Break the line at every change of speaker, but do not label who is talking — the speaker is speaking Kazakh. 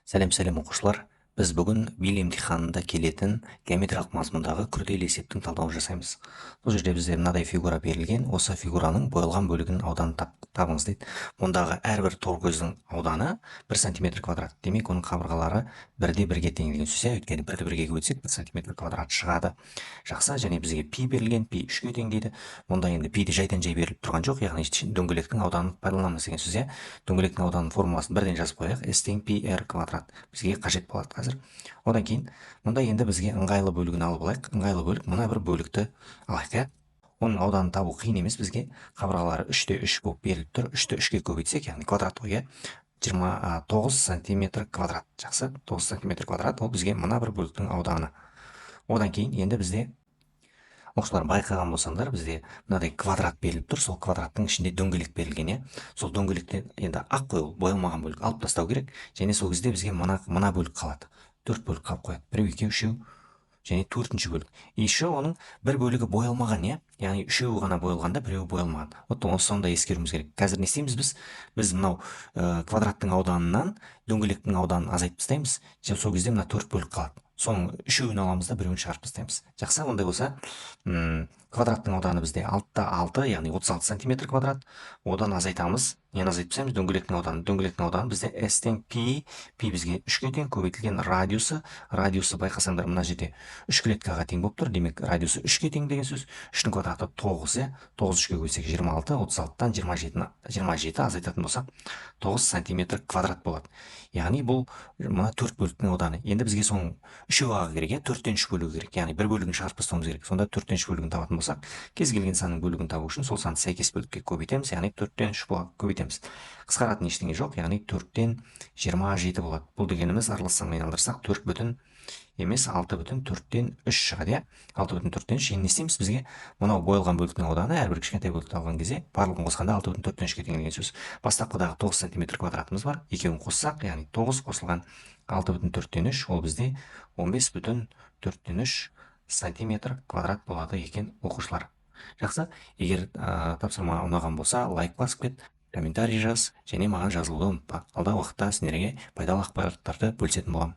Сәлем оқушылар. Біз бүгін бил емтиханында келетін геометриялық мазмұндағы күрделі есептің талдауын жасаймыз. Бұл жерде бізде мынадай фигура берілген. Осы фигураның бойылған бөлігінің ауданын табыңыз дейді. Мұндағы әрбір торкөздің ауданы 1 см квадрат. Демек, оның қабырғалары 1/1-ге тең деген сөз. Өйткені 1/1-ге көбейтсек 1 см квадрат шығады. Жақсы, және бізге пи берілген, пи 3-ге тең дейді. Мұнда енді пиді жайдан жай беріліп тұрған жоқ, яғни дөңгелектің ауданын пайдаланамыз деген сөз. Дөңгелектің ауданының формуласын бірден жазып қояйық. S тең пи r квадрат. Бізге қажет болады қазір. Одан кейін мұнда енді бізге ыңғайлы бөлігін алып алайық. Ыңғайлы бөлік мына бір бөлікті алайық. Оның ауданын табу қиын емес бізге. Қабырғалары 3/3 болып беріліп тұр. 3/3-ге көбейтсек, яғни квадрат қой, 29 см квадрат. Жақсы, 9 см квадрат. Ол бізге мына бір бөліктің ауданы. Одан кейін енді бізде оқушылар байқаған болсаңдар, бізде мынадай квадрат беріліп тұр. Сол квадраттың ішінде дөңгелек берілген, Сол дөңгелектен енді ақ қой, ол боялмаған бөлік алып тастау керек. Және сол кезде бізге мына бөлік қалады. 4 бөлік қалып қояды. 1, 2, 3, және 4-ші бөлік. Еще оның бір бөлігі боялмаған, яғни 3-еуі ғана боялғанда, 1-еуі боялмаған. Соны да ескеруіміз керек. Қазір не істейміз біз? Біз мынау квадраттың ауданынан дөңгелектің ауданын азайтып тастаймыз. Сол кезде мына 4 бөлік қалады. Соның 3-еуін аламыз да 1-еуін шығарып тастаймыз. Жақсы, ондай болса, квадраттың ауданы бізде 6/6, яғни 36 см квадрат. Одан азайтамыз. Нені азайтып тастаймыз? Дөңгелектің ауданы. Дөңгелектің ауданы бізде S тең пи, бізге 3-ге тең, көбейтілген радиусы байқасаңдар мына жерде 3 клеткаға тең болып тұр. Демек, радиусы 3-ге тең деген сөз. 3-нің квадраты 9, 9 3-ге көбейтсек 26, 36-тан 27 азайтатын болсақ 9 см квадрат болады. Яғни бұл мына 4 бөліктің ауданы. Енді бізге соның 3-еуі аға керек, 4-тен 3 бөлігі керек. Яғни бір бөлігін шығарып тастауымыз керек. Сонда 4-тен 3 бөлігін табатын болсақ, кез келген санның бөлігін табу үшін сол санды сәйкес бөлікке көбейтеміз, яғни 4-тен 3 көбейтеміз. Қысқаратын ештеңе жоқ, яғни 4-тен 27 болады. Бұл дегеніміз аралас санмен айналдырсақ 6,4-тен 3 шығады. 6,4-тен 3. Енді не істейміз? Бізге мынау боялған бөліктің ауданы әрбір кішкентай бөлікті алған кезде барлығын қосқанда 6,4-тен 3-ге тең деген сөз. Бастапқыдағы 9 см квадратымыз бар. Екеуін қоссақ, яғни 9 қосылған 6,4-тен 3, ол бізде 15,4-тен 3 см квадрат болады екен, оқушылар. Жақсы, егер тапсырма ұнаған болса, лайк басып кет, комментарий жаз, және маған жазылуды ұмытпа. Алдағы уақытта сендерге пайдалы ақпараттарды бөлісетін боламын.